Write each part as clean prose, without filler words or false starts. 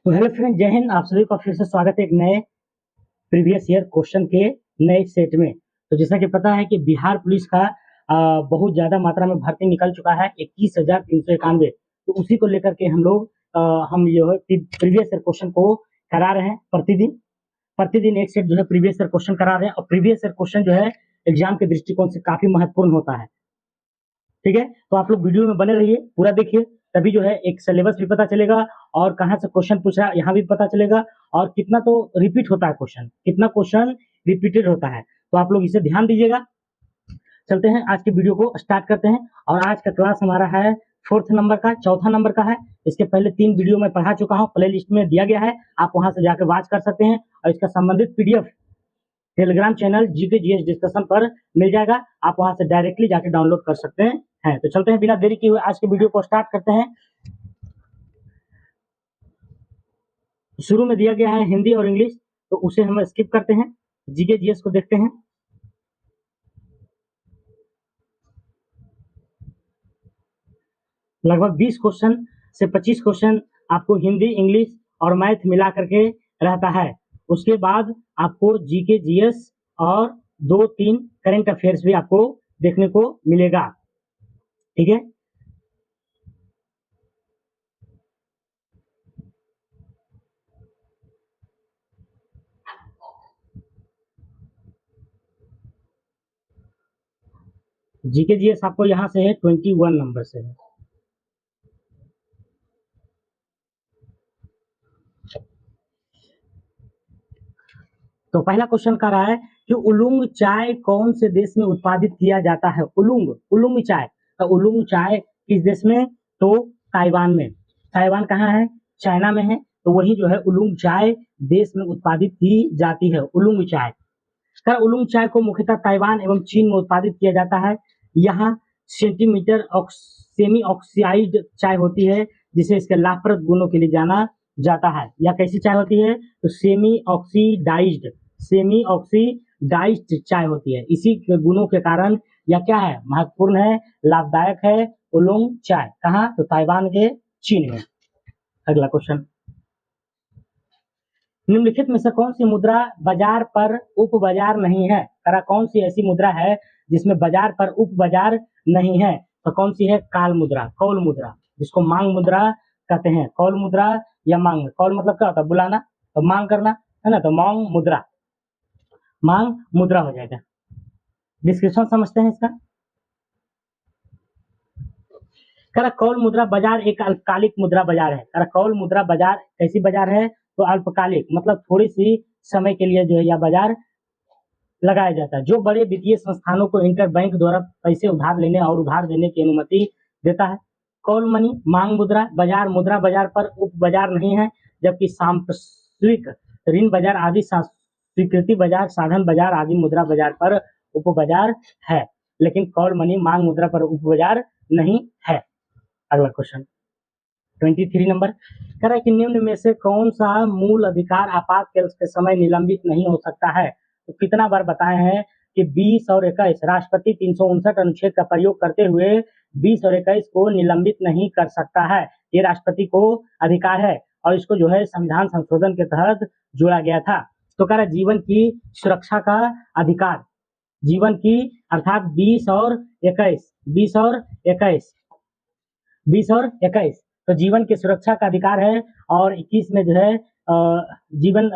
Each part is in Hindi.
तो हेलो फ्रेंड, जय हिंद। आप सभी का फिर से स्वागत है एक नए प्रीवियस ईयर क्वेश्चन के नए सेट में। तो जैसा कि पता है कि बिहार पुलिस का बहुत ज़्यादा मात्रा में भर्ती निकल चुका है 21,391। तो उसी को लेकर के हम जो है प्रीवियस ईयर क्वेश्चन को करा रहे हैं। प्रतिदिन एक सेट जो है प्रीवियस ईयर क्वेश्चन करा रहे हैं, और प्रीवियस ईयर क्वेश्चन जो है एग्जाम के दृष्टिकोण से काफी महत्वपूर्ण होता है। ठीक है, तो आप लोग वीडियो में बने रहिए, पूरा देखिए, तभी जो है एक सिलेबस भी पता चलेगा और कहाँ से क्वेश्चन पूछ रहा है यहाँ भी पता चलेगा, और कितना तो रिपीट होता है क्वेश्चन, कितना क्वेश्चन रिपीटेड होता है। तो आप लोग इसे ध्यान दीजिएगा। चलते हैं, आज की वीडियो को स्टार्ट करते हैं। और आज का क्लास हमारा है 4th नंबर का, चौथा नंबर का है। इसके पहले 3 वीडियो में पढ़ा चुका हूँ, प्ले लिस्ट में दिया गया है, आप वहां से जाकर वॉच कर सकते हैं। और इसका संबंधित PDF Telegram channel GK GS discussion पर मिल जाएगा, आप वहां से डायरेक्टली जाके डाउनलोड कर सकते हैं। तो चलते हैं, बिना देरी किए हुए आज के वीडियो को स्टार्ट करते हैं। शुरू में दिया गया है हिंदी और इंग्लिश, तो उसे हम स्किप करते हैं, जीके जीएस को देखते हैं। लगभग 20 क्वेश्चन से 25 क्वेश्चन आपको हिंदी, इंग्लिश और मैथ मिला करके रहता है। उसके बाद आपको जीके जीएस और 2-3 करंट अफेयर्स भी आपको देखने को मिलेगा। ठीक है, जीके जीएस आपको यहाँ से है 21 नंबर से है। तो पहला क्वेश्चन कर रहा है कि उलुंग चाय कौन से देश में उत्पादित किया जाता है। उलुंग चाय, तो उलुंग चाय किस देश में? तो ताइवान में। ताइवान कहाँ है? चाइना में है। तो वही जो है उलुंग चाय देश में उत्पादित की जाती है, उलुंग चाय। सर, उलुंग चाय को मुख्यतः ताइवान एवं चीन में उत्पादित किया जाता है। यहाँ सेमी ऑक्सीडाइज्ड चाय होती है, जिसे इसके लाभप्रद गुणों के लिए जाना जाता है। या कैसी चाय होती है? तो सेमी ऑक्सीडाइज्ड चाय होती है। इसी के गुणों के कारण यह क्या है? महत्वपूर्ण है, लाभदायक है उलुंग चाय। कहाँ? तो ताइवान के चीन में। अगला क्वेश्चन, निम्नलिखित में से कौन सी मुद्रा बाजार पर उप बाजार नहीं है? करा कौन सी ऐसी मुद्रा है जिसमें बाजार पर उप बाजार नहीं है? तो कौन सी है? कौल मुद्रा, जिसको मांग मुद्रा कहते हैं। कौल मुद्रा या मांग, कौल मतलब क्या होता है? बुलाना, तो मांग करना है ना, तो मांग मुद्रा हो जाएगा। डिस्क्रिप्शन समझते हैं इसका। करा कौल मुद्रा बाजार एक अल्पकालिक मुद्रा बाजार है। करा कौल मुद्रा बाजार कैसी बाजार है? तो अल्पकालिक, मतलब थोड़ी सी समय के लिए जो है यह बाजार लगाया जाता है, जो बड़े वित्तीय संस्थानों को इंटरबैंक द्वारा पैसे उधार लेने और उधार देने की अनुमति देता है। कॉल मनी मांग मुद्रा मुद्रा बाजार पर उप बाजार नहीं है, जबकि सांप्रस्विक ऋण बाजार आदि स्वीकृति बाजार, साधन बाजार आदि मुद्रा बाजार पर उप बाजार है, लेकिन कॉल मनी मांग मुद्रा पर उप बाजार नहीं है। अगला क्वेश्चन 23 नंबर, कह रहा है कि निम्न में से कौन सा मूल अधिकार आपातकाल के समय निलंबित नहीं हो सकता है? तो कितना बार बताए हैं कि 20 और 21 राष्ट्रपति 359 अनुच्छेद का प्रयोग करते हुए 20 और 21 को निलंबित नहीं कर सकता है। ये राष्ट्रपति को अधिकार है, और इसको जो है संविधान संशोधन के तहत जोड़ा गया था। तो कह रहा है जीवन की सुरक्षा का अधिकार, जीवन की अर्थात 20 और 21 तो जीवन की सुरक्षा का अधिकार है। और 21 में जो है जीवन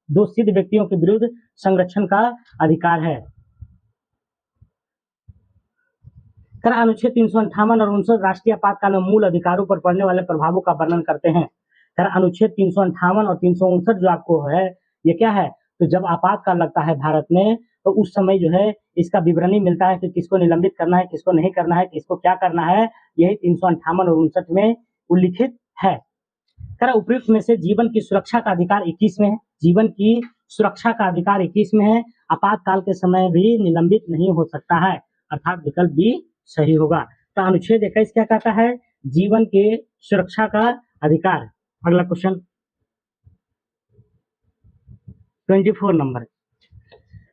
दोषित व्यक्तियों के विरुद्ध संरक्षण का अधिकार है। अनुच्छेद 358 और 59 राष्ट्रीय आपातकाल में मूल अधिकारों पर पड़ने वाले प्रभावों का वर्णन करते हैं। अनुच्छेद 358 और 359 जो आपको है, ये क्या है? तो जब आपातकाल लगता है भारत में, तो उस समय जो है इसका विवरणी मिलता है कि किसको निलंबित करना है, किसको नहीं करना है, किसको क्या करना है। यही 358 और 59 में उल्लिखित है। उपयुक्त में से जीवन की सुरक्षा का अधिकार 21 में है, जीवन की सुरक्षा का अधिकार 21 में है। आपातकाल के समय भी निलंबित नहीं हो सकता है, अर्थात विकल्प भी सही होगा। तो अनुच्छेद 21 क्या कहता है? जीवन के सुरक्षा का अधिकार। अगला क्वेश्चन 24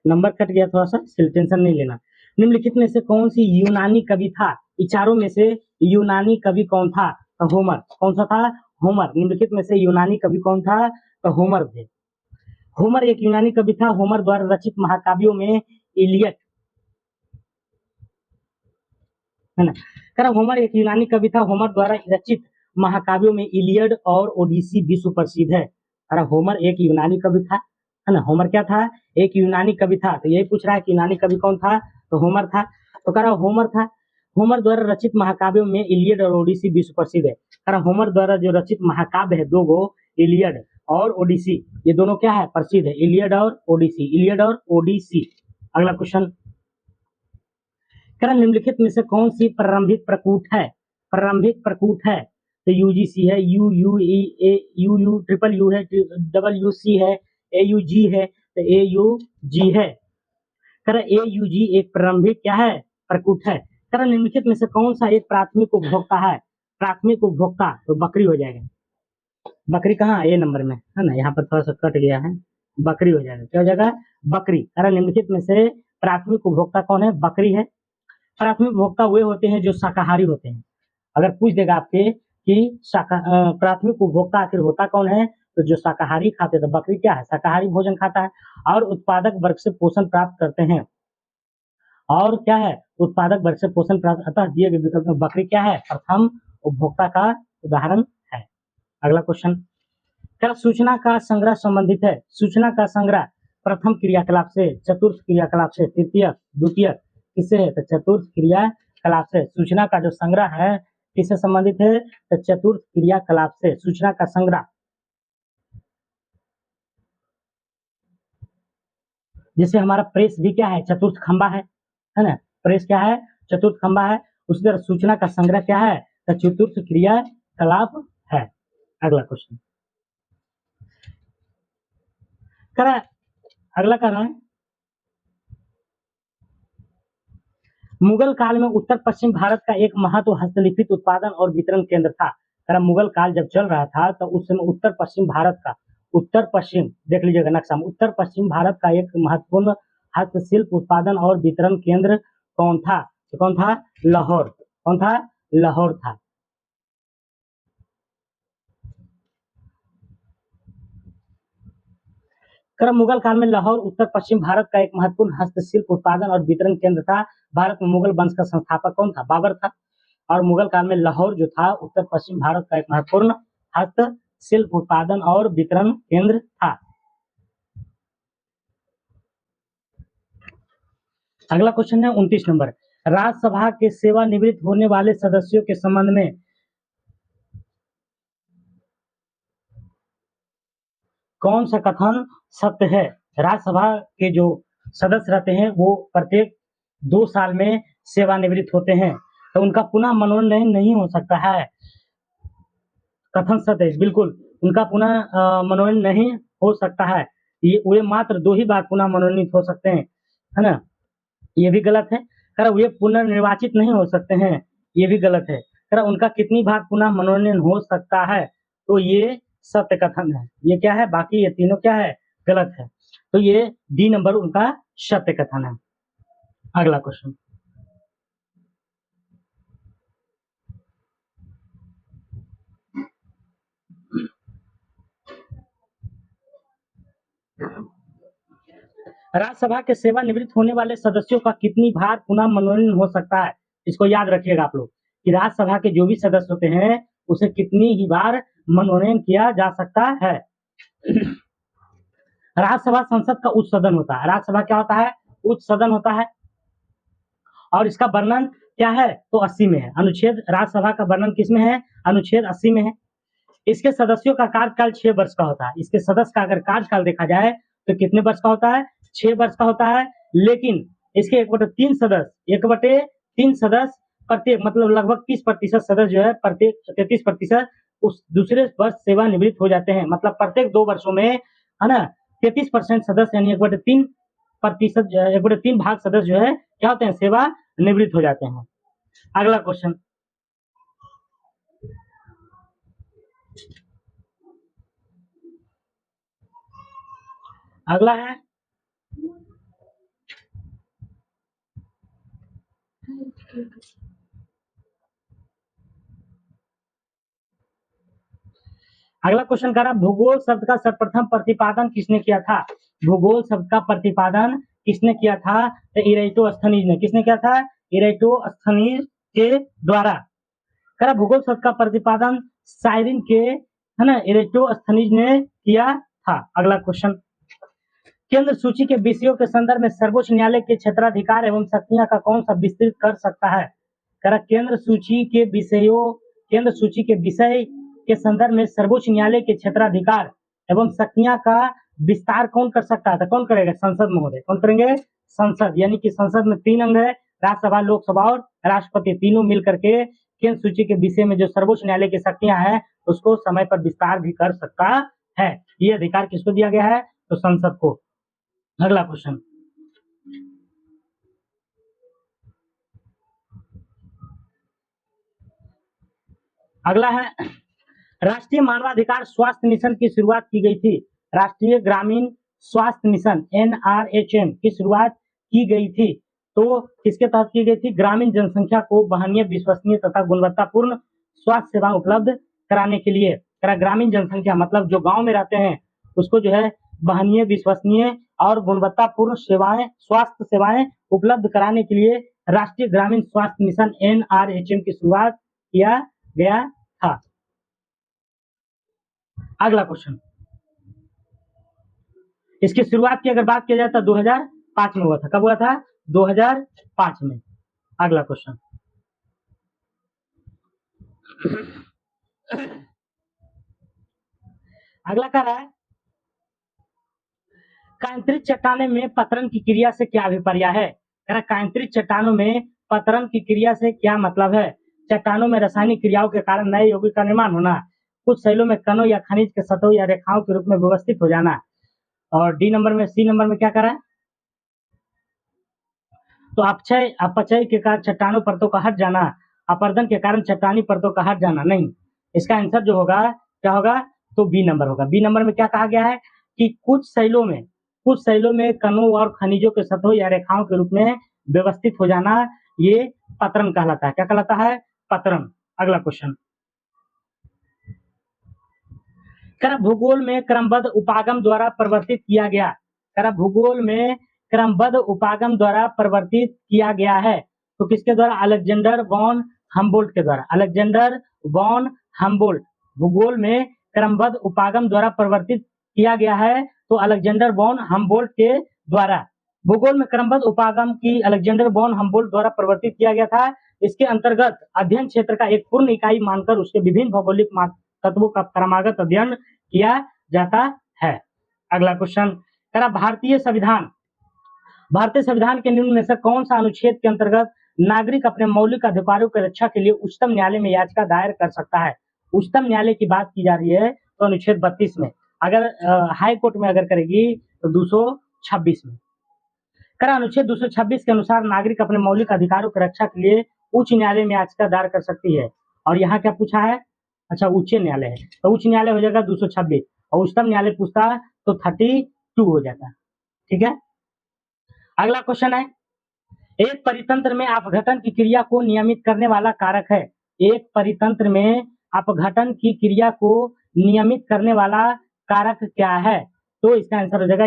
नंबर कट गया थोड़ा सा, टेंशन नहीं लेना। निम्नलिखित में से कौन सी यूनानी कवि था? चारों में से यूनानी कवि कौन था? तो होमर। कौन सा था? होमर, निम्नलिखित में से यूनानी कवि कौन था? तो होमर थे। होमर एक यूनानी कवि था। होमर द्वारा रचित महाकाव्यों में इलियड, है ना, कारण होमर एक यूनानी कवि था। होमर द्वारा रचित महाकाव्यों में इलियड और ओडिसी विश्व प्रसिद्ध है। अरे होमर एक यूनानी कवि था, है ना। होमर क्या था? एक यूनानी कवि था। तो यही पूछ रहा है कि यूनानी कवि कौन था? तो होमर था। तो कह रहा होमर था। होमर द्वारा रचित महाकाव्यों में इलियड और ओडिसी विश्व प्रसिद्ध है। कारण होमर द्वारा जो रचित महाकाव्य है दो गो, इलियड और ओडिसी, ये दोनों क्या है? प्रसिद्ध है। इलियड और ओडिसी, इलियड और ओडिसी। अगला क्वेश्चन, कारण निम्नलिखित में से कौन सी प्रारंभिक प्रकूट है? प्रारंभिक प्रकूट है तो यूजीसी है, you you E A you you triple U है, डबल यू सी है, ए यू जी है, तो ए यू जी है। कारण ए यू जी एक प्रारंभिक क्या है? प्रकूट है। कारण निम्नलिखित में से कौन सा एक प्राथमिक उपभोक्ता है? प्राथमिक उपभोक्ता तो बकरी हो जाएगा। बकरी कहाँ? ए नंबर में, है ना। यहाँ पर थोड़ा सा कट गया है, बकरी हो जाएगा। क्या हो जाएगा? बकरी। कारण निम्नलिखित में से प्राथमिक उपभोक्ता कौन है? बकरी है। प्राथमिक उपभोक्ता वे होते हैं जो शाकाहारी होते हैं। अगर पूछ देगा आपके कि प्राथमिक उपभोक्ता आखिर होता कौन है, तो जो शाकाहारी खाते, तो बकरी क्या है? शाकाहारी भोजन खाता है और उत्पादक वर्ग से पोषण प्राप्त करते हैं। और क्या है? उत्पादक वर्ग से पोषण प्राप्त, अतः दिए गए विकल्प में बकरी क्या है? प्रथम उपभोक्ता का उदाहरण है। अगला क्वेश्चन, क्या सूचना का संग्रह संबंधित है? सूचना का संग्रह प्रथम क्रियाकलाप से, चतुर्थ क्रियाकलाप से, तृतीय, द्वितीय, किससे है? तो चतुर्थ क्रियाकलाप से। सूचना का जो संग्रह है किससे संबंधित है? तो चतुर्थ क्रियाकलाप से सूचना का संग्रह। जैसे हमारा प्रेस भी क्या है? चतुर्थ खंबा है ना। प्रेस क्या है? चतुर्थ खंबा है। उसी तरह सूचना का संग्रह क्या है? तो चतुर्थ क्रियाकलाप है। अगला क्वेश्चन करा, अगला कर रहा है, मुगल काल में उत्तर पश्चिम भारत का एक महत्व हस्तलिखित उत्पादन और वितरण केंद्र था। कारण मुगल काल जब चल रहा था तो उस समय उत्तर पश्चिम भारत का, उत्तर पश्चिम देख लीजिएगा नक्शा में, उत्तर पश्चिम भारत का एक महत्वपूर्ण हस्तशिल्प उत्पादन और वितरण केंद्र कौन था? तो कौन था? लाहौर। कौन था? लाहौर था। क्रम मुगल काल में लाहौर उत्तर पश्चिम भारत का एक महत्वपूर्ण हस्तशिल्प उत्पादन और वितरण केंद्र था। भारत में मुगल वंश का संस्थापक कौन था? बाबर था। और मुगल काल में लाहौर जो था उत्तर पश्चिम भारत का एक महत्वपूर्ण हस्तशिल्प उत्पादन और वितरण केंद्र था। अगला क्वेश्चन है 29 नंबर, राज्यसभा के सेवानिवृत्त होने वाले सदस्यों के संबंध में कौन सा कथन सत्य है? राज्यसभा के जो सदस्य रहते हैं वो प्रत्येक 2 साल में सेवानिवृत्त होते हैं, तो उनका पुनः मनोनयन नहीं हो सकता है। कथन सत्य है, बिल्कुल उनका पुनः मनोनयन नहीं हो सकता है। ये वे मात्र 2 ही बार पुनः मनोनीत हो सकते हैं, है ना। ये भी गलत है। कह वे पुनर्निर्वाचित नहीं हो सकते हैं, ये भी गलत है। कह उनका कितनी बार पुनः मनोनयन हो सकता है, तो ये सत्य कथन है। ये क्या है? बाकी ये तीनों क्या है? गलत है। तो ये डी नंबर उनका सत्य कथन है। अगला क्वेश्चन, राज्यसभा के सेवानिवृत्त होने वाले सदस्यों का कितनी बार पुनः मनोनयन हो सकता है? इसको याद रखिएगा आप लोग कि राज्यसभा के जो भी सदस्य होते हैं उसे कितनी ही बार मनोनयन किया जा सकता है। राज्यसभा संसद का उच्च सदन होता है। राज्यसभा क्या होता है? उच्च सदन होता है। और इसका वर्णन क्या है? तो 80 में है। अनुच्छेद, राज्यसभा का वर्णन किसमें है? अनुच्छेद 80 में है। इसके सदस्यों का कार्यकाल 6 वर्ष का होता है। इसके सदस्य का अगर कार्यकाल देखा जाए तो कितने वर्ष का होता है? 6 वर्ष का होता है। लेकिन इसके 1/3 सदस्य, 1/3 सदस्य प्रत्येक, मतलब लगभग 30% सदस्य जो है, प्रत्येक 33% उस दूसरे वर्ष सेवानिवृत्त हो जाते हैं। मतलब प्रत्येक 2 वर्षों में, है ना, 33% सदस्य यानी 1/3%, 1/3 भाग सदस्य जो है क्या होते हैं? सेवा निवृत्त हो जाते हैं। अगला क्वेश्चन, अगला है अगला क्वेश्चन कह रहा भूगोल शब्द का सर्वप्रथम प्रतिपादन किसने किया था? भूगोल शब्द का प्रतिपादन किसने किया था? तो इरेटोस्थनीज ने। किसने किया था? इरेटोस्थनीज के द्वारा। कह रहा भूगोल शब्द का प्रतिपादन साइरिन के, है ना, इरेटोस्थनीज ने किया था। अगला क्वेश्चन, केंद्र सूची के विषयों के संदर्भ में सर्वोच्च न्यायालय के क्षेत्राधिकार एवं शक्तियां का कौन सा विस्तृत कर सकता है? कह रहा केंद्र सूची के विषय के संदर्भ में सर्वोच्च न्यायालय के क्षेत्राधिकार एवं शक्तियां का विस्तार कौन कर सकता है? तो कौन करेगा? संसद महोदय। कौन करेंगे? संसद। यानी कि संसद में 3 अंग है, राज्यसभा, लोकसभा और राष्ट्रपति, तीनों मिलकर के केंद्र सूची के विषय में जो सर्वोच्च न्यायालय की शक्तियां हैं उसको समय पर विस्तार भी कर सकता है। ये अधिकार किसको दिया गया है? तो संसद को। अगला क्वेश्चन, अगला है राष्ट्रीय मानवाधिकार स्वास्थ्य मिशन की शुरुआत की गई थी। राष्ट्रीय ग्रामीण स्वास्थ्य मिशन NRHM की शुरुआत की गई थी तो किसके तहत की गई थी? ग्रामीण जनसंख्या को वहनीय, विश्वसनीय तथा गुणवत्तापूर्ण स्वास्थ्य सेवा उपलब्ध कराने के लिए। ग्रामीण जनसंख्या मतलब जो गांव में रहते हैं उसको जो है वहनीय, विश्वसनीय और गुणवत्तापूर्ण सेवाएं, स्वास्थ्य सेवाएं उपलब्ध कराने के लिए राष्ट्रीय ग्रामीण स्वास्थ्य मिशन NRHM की शुरुआत किया गया था। अगला क्वेश्चन, इसकी शुरुआत की अगर बात किया जाए तो 2005 में हुआ था। कब हुआ था? 2005 में। अगला क्वेश्चन, अगला कह रहा है कायांतरित चट्टाने में पतरन की क्रिया से क्या अभिप्राय है? कह रहा कायांतरित चट्टानों में पतरन की क्रिया से क्या मतलब है? चट्टानों में रासायनिक क्रियाओं के कारण नए यौगिक का निर्माण होना, कुछ शैलों में कणों या खनिज के सतहों या रेखाओं के रूप में व्यवस्थित हो जाना। और सी नंबर में क्या कर रहा है? तो अपचय के कारण चट्टानों परतों का हट जाना, अपर्दन के कारण चट्टानी परतों का हट जाना। नहीं, इसका आंसर जो होगा क्या होगा? तो बी नंबर होगा। बी नंबर में क्या कहा गया है कि कुछ शैलों में कणों और खनिजों के सतहों या रेखाओं के रूप में व्यवस्थित हो जाना, ये पतरन कहलाता है। क्या कहलाता है? पतरन। अगला क्वेश्चन, भूगोल में क्रमबद्ध उपागम द्वारा परिवर्तित किया गया। भूगोल में क्रमबद्ध उपागम द्वारा परिवर्तित किया गया है तो किसके द्वारा? अलेक्जेंडर वॉन हम्बोल्ट के द्वारा। Alexander von Humboldt. भूगोल में क्रमबद्ध उपागम द्वारा परिवर्तित किया गया है तो अलेक्जेंडर वॉन हम्बोल्ट के द्वारा। भूगोल में क्रमबद्ध उपागम की अलेक्जेंडर वॉन हम्बोल्ट द्वारा परिवर्तित किया गया था। इसके अंतर्गत अध्ययन क्षेत्र का एक पूर्ण इकाई मानकर उसके विभिन्न भौगोलिक तत्वों का क्रमागत अध्ययन किया जाता है। अगला क्वेश्चन, भारतीय संविधान के निम्न में से कौन सा अनुच्छेद के अंतर्गत नागरिक अपने मौलिक अधिकारों की रक्षा के लिए उच्चतम न्यायालय में याचिका दायर कर सकता है? उच्चतम न्यायालय की बात की जा रही है तो अनुच्छेद 32 में। अगर हाई कोर्ट में अगर करेगी तो 226 में। अनुच्छेद 226 के अनुसार नागरिक अपने मौलिक अधिकारों की रक्षा के लिए उच्च न्यायालय में याचिका दायर कर सकती है। और यहाँ क्या पूछा है? अच्छा, उच्च न्यायालय है तो उच्च न्यायालय हो जाएगा 226 और उच्चतम न्यायालय पूछता तो 32 हो जाता। ठीक है। अगला क्वेश्चन है, एक परितंत्र में अपघटन की क्रिया को नियमित करने वाला कारक है। एक परितंत्र में अपघटन की क्रिया को नियमित करने वाला कारक क्या है? तो इसका आंसर हो जाएगा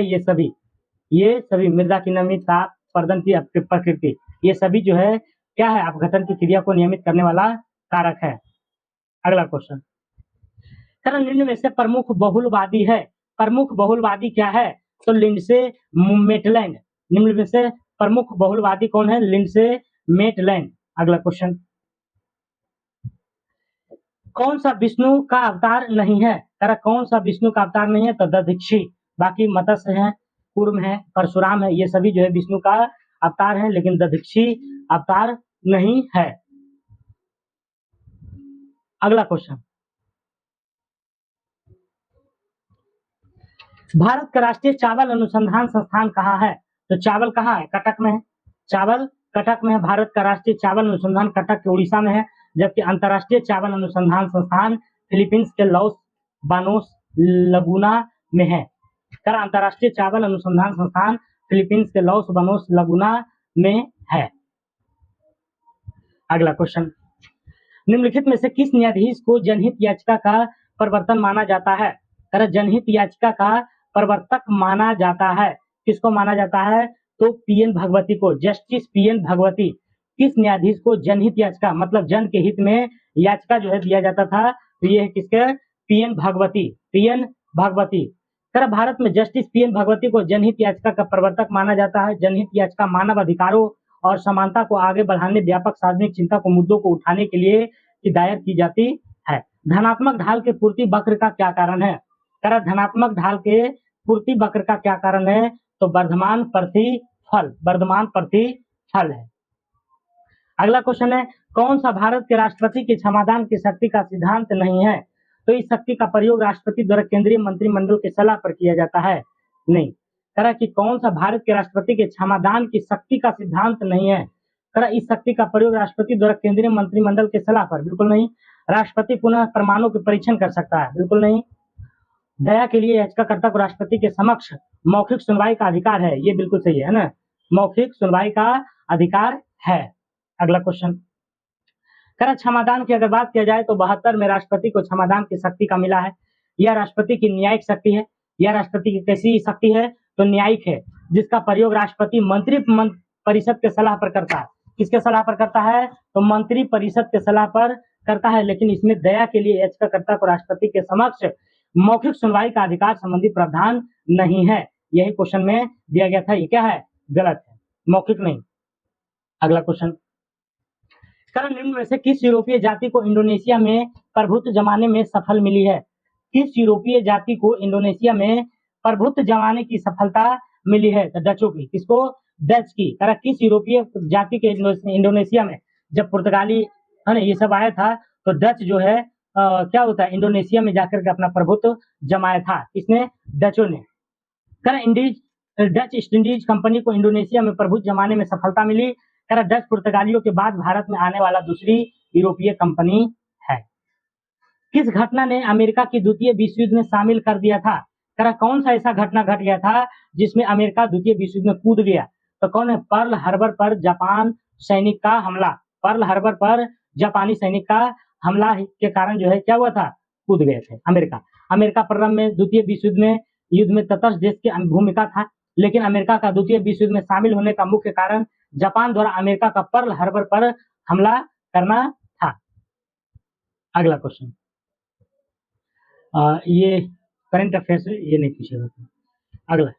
ये सभी मृदा की नमीता, पर्दन की प्रकृति, ये सभी जो है क्या है? अपघटन की क्रिया को नियमित करने वाला कारक है। अगला क्वेश्चन, निम्न में से प्रमुख बहुलवादी है। प्रमुख बहुलवादी क्या है? तो लिंडसे मेटलैंड। निम्न में से प्रमुख बहुलवादी कौन है? Lindsey Maitland. अगला क्वेश्चन, कौन सा विष्णु का अवतार नहीं है? कौन सा विष्णु का अवतार नहीं है? तो दधीक्षि। बाकी मत्स्य है, कूर्म है, परशुराम है, ये सभी जो है विष्णु का अवतार है, लेकिन दधीक्षि अवतार नहीं है। अगला क्वेश्चन, भारत का राष्ट्रीय चावल अनुसंधान संस्थान कहाँ है? तो चावल कहाँ है? कटक में है। चावल कटक में है। भारत का राष्ट्रीय चावल अनुसंधान कटक के उड़ीसा में है, जबकि अंतर्राष्ट्रीय चावल अनुसंधान संस्थान फिलीपींस के लॉस बानोस लगुना में है। अंतर्राष्ट्रीय चावल अनुसंधान संस्थान फिलीपींस के लॉस बानोस लगुना में है। अगला क्वेश्चन, निम्नलिखित में से किस न्यायाधीश को जनहित याचिका का प्रवर्तन माना जाता है? जनहित याचिका का प्रवर्तक माना जाता है। किसको माना जाता है? तो पीएन भगवती को, जस्टिस पीएन भगवती। किस न्यायाधीश को जनहित याचिका मतलब जन के हित में याचिका जो है दिया जाता था, तो ये है किसके? पीएन भगवती, पीएन भगवती। भारत में जस्टिस पीएन भगवती को जनहित याचिका का प्रवर्तक माना जाता है। जनहित याचिका मानव अधिकारों और समानता को आगे बढ़ाने, व्यापक सार्वजनिक चिंता को मुद्दों को उठाने के लिए दायर की जाती है। धनात्मक ढाल के पूर्ति वक्र का क्या कारण है? धनात्मक ढाल के पूर्ति वक्र का क्या कारण है? तो वर्धमान प्रतिफल, वर्धमान प्रतिफल है। अगला क्वेश्चन है, कौन सा भारत के राष्ट्रपति के क्षमादान की शक्ति का सिद्धांत नहीं है? तो इस शक्ति का प्रयोग राष्ट्रपति द्वारा केंद्रीय मंत्रिमंडल की सलाह पर किया जाता है? नहीं। कि कौन सा भारत के राष्ट्रपति के क्षमादान की शक्ति का सिद्धांत नहीं है? इस शक्ति का प्रयोग राष्ट्रपति द्वारा केंद्रीय मंत्रिमंडल की सलाह पर? बिल्कुल नहीं। राष्ट्रपति पुनः प्रमाणों के परीक्षण कर सकता है? बिल्कुल नहीं। दया के लिए याचिकाकर्ता को राष्ट्रपति के समक्ष मौखिक सुनवाई का अधिकार है? ये बिल्कुल सही है ना, मौखिक सुनवाई का अधिकार है। अगला क्वेश्चन, क्षमादान की अगर बात किया जाए तो 72 में राष्ट्रपति को क्षमादान की शक्ति का मिला है। यह राष्ट्रपति की न्यायिक शक्ति है। यह राष्ट्रपति की कैसी शक्ति है? तो न्यायिक है, जिसका प्रयोग राष्ट्रपति मंत्री परिषद के सलाह पर करता है। किसके सलाह पर करता है? तो मंत्री परिषद के सलाह पर करता है। लेकिन इसमें दया के लिए याचिकाकर्ता को राष्ट्रपति के समक्ष मौखिक सुनवाई का अधिकार संबंधी प्रावधान नहीं है। यही क्वेश्चन में दिया गया था। ये क्या है? गलत है, मौखिक नहीं। अगला क्वेश्चन, निम्न में से किस यूरोपीय जाति को इंडोनेशिया में प्रभुत्व जमाने में सफल मिली है? किस यूरोपीय जाति को इंडोनेशिया में प्रभुत्व जमाने की सफलता मिली है? तो डचों की। किसको? डच की। किस यूरोपीय जाति के इंडोनेशिया में, जब पुर्तगाली है ना ये सब आया था, तो डच जो है क्या होता है, इंडोनेशिया में जाकर के अपना प्रभुत्व जमाया था। किसने? डचों ने। डच ईस्ट इंडीज कंपनी को इंडोनेशिया में प्रभुत्व जमाने में सफलता मिली। डच पुर्तगालियों के बाद भारत में आने वाला दूसरी यूरोपीय कंपनी है। किस घटना ने अमेरिका की द्वितीय विश्व युद्ध में शामिल कर दिया था? कौन सा ऐसा घटना घट गया था जिसमें अमेरिका द्वितीय विश्व युद्ध में कूद गया? तो कौन है? पर्ल हार्बर पर जापान सैनिक का हमला। पर्ल हार्बर पर जापानी सैनिक का हमला के कारण जो है क्या हुआ था? कूद गए थे अमेरिका। अमेरिका प्रारंभ में द्वितीय विश्व युद्ध में तटस्थ देश की भूमिका था, लेकिन अमेरिका का द्वितीय विश्व युद्ध में शामिल होने का मुख्य कारण जापान द्वारा अमेरिका का पर्ल हार्बर पर हमला करना था। अगला क्वेश्चन, ये करंट अफेयर्स ये नहीं पूछेगा। अगला,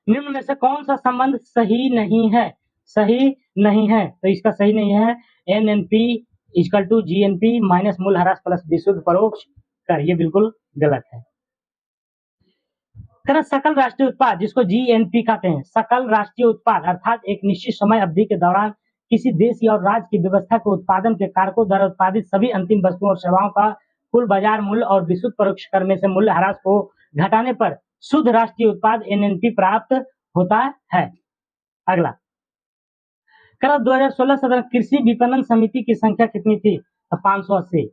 निम्न में से कौन सा संबंध सही नहीं है? सही नहीं है, तो इसका सही नहीं है NNP = GNP - मूल्यह्रास प्लस विशुद्ध परोक्ष कर। ये बिल्कुल गलत है। सकल राष्ट्रीय उत्पाद, जिसको GNP कहते हैं, सकल राष्ट्रीय उत्पाद अर्थात एक निश्चित समय अवधि के दौरान किसी देश या राज्य की व्यवस्था के उत्पादन के कारकों द्वारा उत्पादित सभी अंतिम वस्तुओं और सेवाओं का कुल बाजार मूल्य और विशुद्ध परोक्ष कर में से मूल्य ह्रास को घटाने पर शुद्ध राष्ट्रीय उत्पाद NNP प्राप्त होता है। अगला, 2016 सदन कृषि विपणन समिति की संख्या कितनी थी? 580।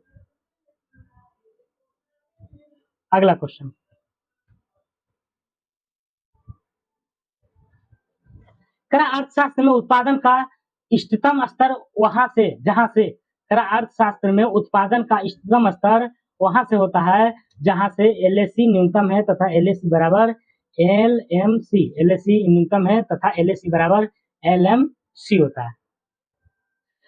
अगला क्वेश्चन, अर्थशास्त्र में उत्पादन का इष्टतम स्तर वहां से जहां से अर्थशास्त्र में उत्पादन का इष्टतम स्तर वहां से होता है जहां से LAC न्यूनतम है तथा LAC बराबर LMC। LAC न्यूनतम है तथा LAC बराबर LMC होता है।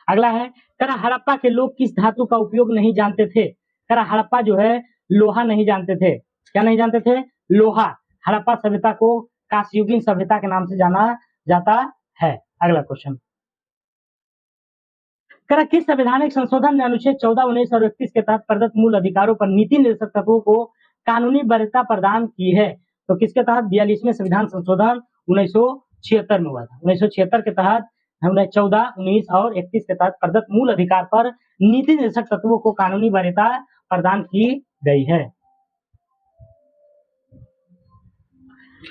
अगला है, हड़प्पा के लोग किस धातु का उपयोग नहीं जानते थे? हड़प्पा जो है लोहा नहीं जानते थे। क्या नहीं जानते थे? लोहा। हड़प्पा सभ्यता को कांस्ययुगीन सभ्यता के नाम से जाना जाता है। अगला क्वेश्चन, किस संवैधानिक संशोधन ने अनुच्छेद 14, 19 और 31 के तहत प्रदत्त मूल अधिकारों पर नीति निर्देशक तत्वों को कानूनी वैधता प्रदान की है? तो किसके तहत? 42वें संविधान संशोधन 1976 में हुआ था। 1976 के तहत हमने 14, 19 और 31 के तहत प्रदत्त मूल अधिकार पर नीति निर्देशक तत्वों को कानूनी वैधता प्रदान की गई है।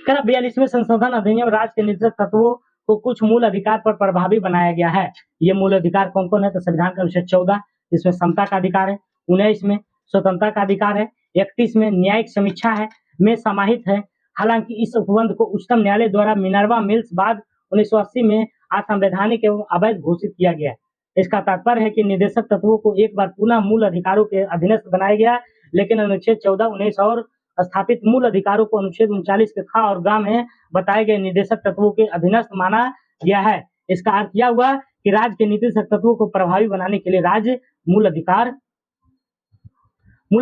42वें संशोधन अधिनियम राज्य के निर्देशक तत्वों को कुछ मूल अधिकार पर प्रभावी बनाया गया है। ये मूल अधिकार कौन कौन है? तो संविधान का अनुच्छेद 14 जिसमें समता का अधिकार है, 19 में स्वतंत्रता का अधिकार है, 31 में न्यायिक समीक्षा है में समाहित है। हालांकि इस उपबंध को उच्चतम न्यायालय द्वारा मिनर्वा मिल्स बाद 1980 में असंवैधानिक एवं अवैध घोषित किया गया। इसका तात्पर्य है कि निदेशक तत्वों को एक बार पुनः मूल अधिकारों के अधीनस्थ बनाया गया, लेकिन अनुच्छेद 14, 19 और स्थापित मूल अधिकारों को अनुच्छेद 39 के ख और ग में बताए गए निदेशक तत्वों के अधीनस्थ माना गया है। इसका अर्थ यह हुआ कि राज्य के निदेशक तत्वों को प्रभावी बनाने के लिए राज्य मूल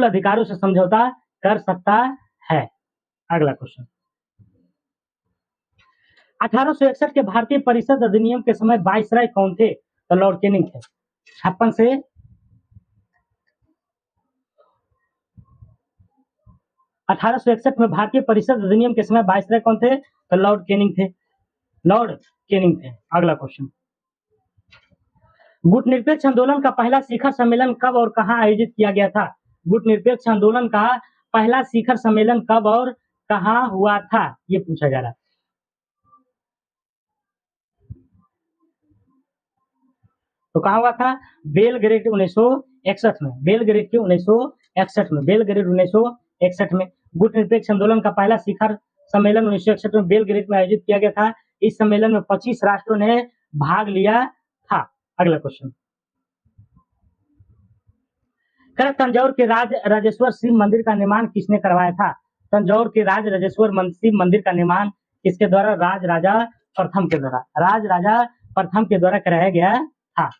अधिकारों से समझौता कर सकता है। अगला क्वेश्चन, 1861 के भारतीय परिषद अधिनियम के समय वाइसराय कौन थे? तो लॉर्ड कैनिंग थे। 56 से 1861 में भारतीय परिषद अधिनियम के समय वाइसराय कौन थे? तो लॉर्ड कैनिंग थे। लॉर्ड कैनिंग थे। अगला क्वेश्चन, गुटनिरपेक्ष आंदोलन का पहला शिखर सम्मेलन कब और कहां आयोजित किया गया था? गुटनिरपेक्ष आंदोलन का पहला शिखर सम्मेलन कब और कहां हुआ था, ये पूछा जा रहा है। तो कहां हुआ था? बेलग्रेड 1961 में। बेलग्रेड के 1961 में। बेलग्रेड 1961 में। गुटनिरपेक्ष आंदोलन का पहला शिखर सम्मेलन 1961 में बेलग्रेड में आयोजित किया गया था। इस सम्मेलन में 25 राष्ट्रों ने भाग लिया था। अगला क्वेश्चन, तंजौर के राज राजेश्वर शिव मंदिर का निर्माण किसने करवाया था? तंजौर के राज राजेश्वर शिव मंदिर का निर्माण किसके द्वारा? राज राजा प्रथम के द्वारा। राज राजा प्रथम के द्वारा कराया गया था।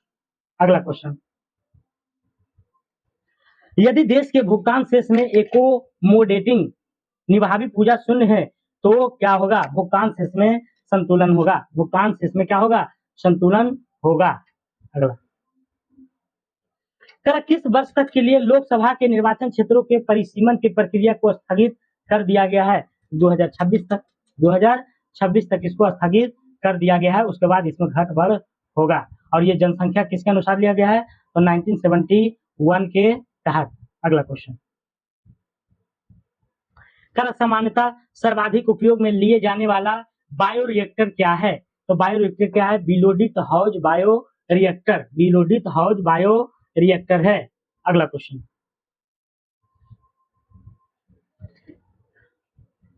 अगला क्वेश्चन, यदि देश के भुगतान शेष में एकोमोडेटिंग निभावी पूजा शून्य है तो क्या होगा? भुगतान शेष में संतुलन होगा। भुगतान शेष में क्या होगा? संतुलन होगा। अगला, किस वर्ष तक के लिए लोकसभा के निर्वाचन क्षेत्रों के परिसीमन की प्रक्रिया को स्थगित कर दिया गया है? 2026 तक। 2026 तक इसको स्थगित कर दिया गया है। उसके बाद इसमें घट बढ़ होगा। और ये जनसंख्या किसके अनुसार लिया गया है? तो 1971 के तहत। अगला क्वेश्चन, सामान्यतः सर्वाधिक उपयोग में लिए जाने वाला बायोरिएक्टर क्या है? तो बायोरिएक्टर क्या है? बिलोडित हाउस बायोरिएक्टर। बिलोडित हाउस बायोरिएक्टर है। अगला क्वेश्चन,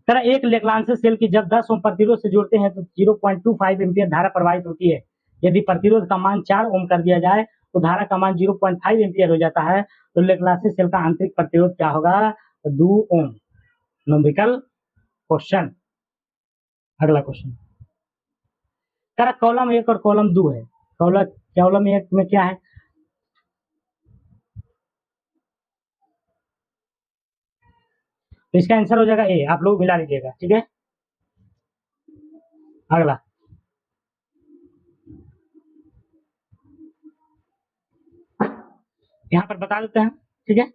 एक लेग्रांजे सेल की जब 10 ओम प्रतिरोध से जोड़ते हैं तो 0.25 एम्पियर धारा प्रवाहित होती है। यदि प्रतिरोध का मान 4 ओम कर दिया जाए तो धारा का मान 0.5 एम्पियर हो जाता है। तो लेग्रांजे सेल का आंतरिक प्रतिरोध क्या होगा? तो 2 ओम। Numerical question. अगला क्वेश्चन, कॉलम 1 और कॉलम 2 है। कॉलम 1 में क्या है? तो इसका आंसर हो जाएगा ए। आप लोग मिला लीजिएगा, ठीक है। अगला, यहां पर बता देते हैं, ठीक है।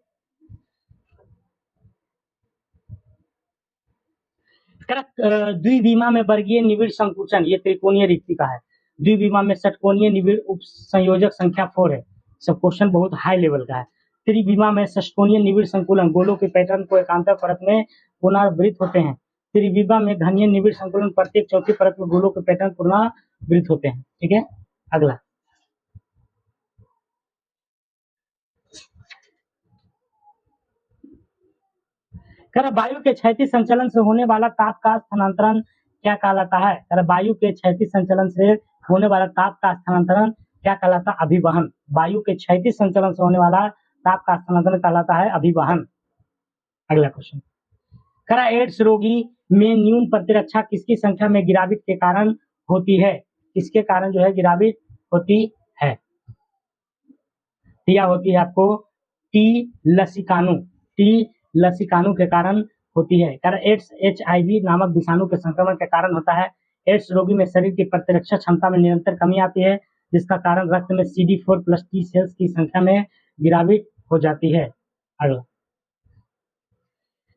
द्विविमा में वर्गीय निबिड़ संकुचन, ये त्रिकोणीय रिक्तिका है। द्विविमा में षटकोणीय निबिड़ उप संयोजक संख्या 4 है। सब क्वेश्चन बहुत हाई लेवल का है। त्रिविमा में षटकोणीय निबिड़ संकुलन गोलों के पैटर्न को एकांतर परत में पुनरावृत्त होते हैं। त्रिविमा में घनीय निबिड़ संकुलन प्रत्येक चौथी परत में गोलों के पैटर्न पुनरावृत्त होते हैं, ठीक है। अगला, वायु के क्षैतिज संचलन से होने वाला ताप का स्थानांतरण क्या कहलाता है? वायु के क्षैतिज संचलन से होने वाला ताप का स्थानांतरण क्या कहलाता है? अभिवहन। वायु के क्षैतिज संचलन से होने वाला ताप का स्थानांतरण कहलाता है अभिवहन। अगला क्वेश्चन, एड्स रोगी में न्यून प्रतिरक्षा किसकी संख्या में गिरावट के कारण होती है? किसके कारण जो है गिरावट होती है? दिया होती है आपको टी लसिकानु के कारण होती है। एड्स HIV नामक विषाणु के संक्रमण के कारण होता है। एड्स रोगी में शरीर की प्रतिरक्षा क्षमता में निरंतर कमी आती है, जिसका कारण रक्त में CD4+ T सेल्स की संख्या में गिरावट हो जाती है। अगला,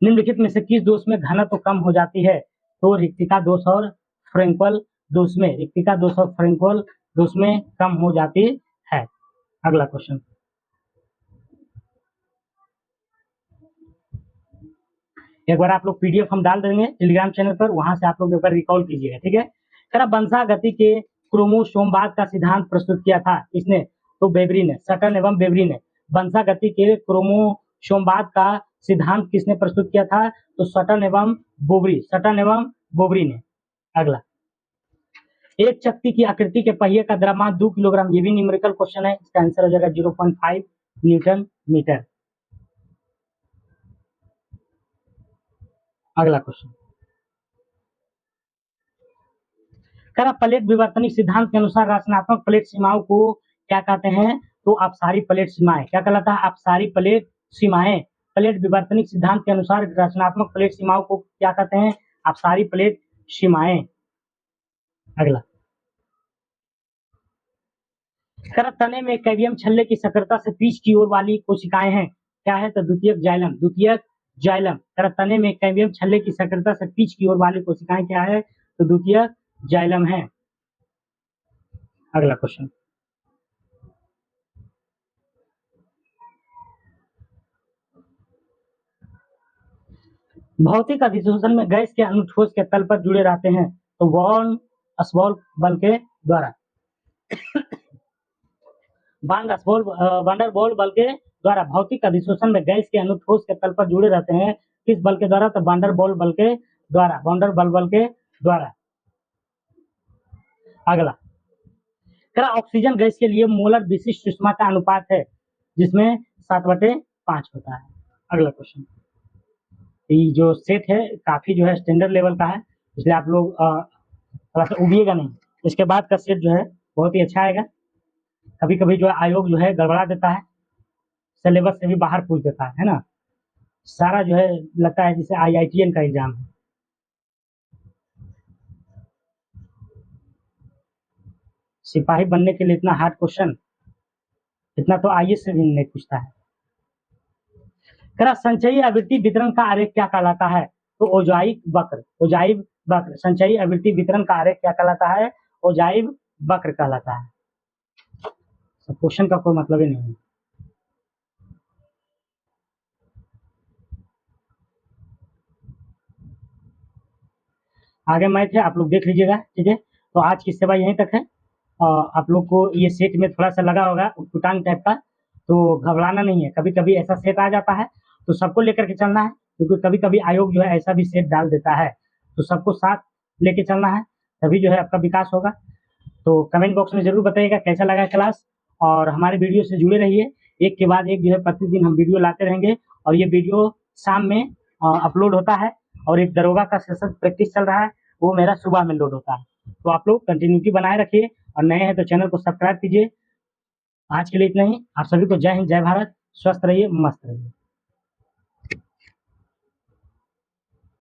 निम्नलिखित में से किस दोष में घनत्व कम हो जाती है? तो रिक्तिका दोष और फ्रेंकल दोष में। रिक्तिका दोष और फ्रेंकल दोष में कम हो जाती है। अगला क्वेश्चन, एक बार आप लोग PDF हम डाल देंगे टेलीग्राम चैनल पर, वहां से आप लोग एक बार रिकॉल कीजिएगा, ठीक है। बंसा गति के क्रोमोसोमवाद का सिद्धांत प्रस्तुत किया था किसने? तो बेवरी ने। सटन एवं बेवरी ने बंसा गति के क्रोमोसोमवाद का सिद्धांत किसने प्रस्तुत किया था? तो सटन एवं बोवरी ने। अगला, एक चक्ति की आकृति के पहिए का द्रव्यमान 2 किलोग्राम, ये भी न्यूमेरिकल क्वेश्चन है, इसका आंसर हो जाएगा 0.5 न्यूटन मीटर। अगला क्वेश्चन, करा प्लेट विवर्तनिक सिद्धांत के अनुसार रचनात्मक प्लेट सीमाओं को क्या कहते हैं? तो अपसारी प्लेट सीमाएं। क्या कहलाता है? अपसारी प्लेट सीमाएं। प्लेट विवर्तनिक सिद्धांत के अनुसार रचनात्मक प्लेट सीमाओं को क्या कहते हैं? अपसारी प्लेट सीमाएं। अगला, करा तने में कैवियम छल्ले की सक्रियता से पिच की ओर वाली कोशिकाएं हैं, क्या है? तो द्वितीयक जाइलम, द्वितीयक जाइलम। करा तने में कैवियम छल्ले की सक्रियता से पिच की ओर वाली कोशिकाएं क्या है? तो द्वितीयक जाइलम है। अगला क्वेश्चन, भौतिक अधिशोषण में गैस के अणु ठोस के तल पर जुड़े रहते हैं, तो वॉन अस्बॉल बल के द्वारा। वांडरबॉल बल के द्वारा भौतिक अधिशोषण में गैस के अणु ठोस के तल पर जुड़े रहते हैं, किस बल के द्वारा? तो वांडरबॉल बल के द्वारा, वांडरबॉल बल के द्वारा। अगला, क्या ऑक्सीजन गैस के लिए मोलर विशिष्ट ऊष्मा का अनुपात है, जिसमें 7/5 होता है। अगला क्वेश्चन, ये जो सेट है काफी जो है स्टैंडर्ड लेवल का है, इसलिए आप लोग थोड़ा सा उबिएगा नहीं। इसके बाद का सेट जो है बहुत ही अच्छा आएगा। कभी कभी जो है आयोग जो है गड़बड़ा देता है, सिलेबस से भी बाहर पूछ देता है ना। सारा जो है लगता है जैसे IITN का एग्जाम है। सिपाही बनने के लिए इतना हार्ड क्वेश्चन, इतना तो IAS से भी नहीं पूछता है। करा संचयी आवृत्ति वितरण का आरेख क्या कहलाता है? तो ओजाइक वक्र, ओजाइव वक्र। संचयी आवृत्ति वितरण का आरेख क्या कहलाता है? ओजाइव वक्र कहलाता है। क्वेश्चन का कोई मतलब ही नहीं है। आगे मैथ है, आप लोग देख लीजिएगा, ठीक है। तो आज की सेवा यहीं तक है। आप लोग को ये सेट में थोड़ा सा लगा होगा उटपुटांग टाइप का, तो घबराना नहीं है। कभी कभी ऐसा सेट आ जाता है तो सबको लेकर के चलना है, क्योंकि कभी कभी आयोग जो है ऐसा भी सेट डाल देता है, तो सबको साथ लेके चलना है, तभी जो है आपका विकास होगा। तो कमेंट बॉक्स में जरूर बताइएगा कैसा लगा क्लास, और हमारे वीडियो से जुड़े रहिए। एक के बाद एक जो है प्रतिदिन हम वीडियो लाते रहेंगे, और ये वीडियो शाम में अपलोड होता है, और एक दरोगा का सेशन प्रैक्टिस चल रहा है, वो मेरा सुबह में लोड होता है। तो आप लोग कंटिन्यूटी बनाए रखिए, और नए हैं तो चैनल को सब्सक्राइब कीजिए। आज के लिए इतना ही। आप सभी को जय हिंद, जय भारत। स्वस्थ रहिए, मस्त रहिए।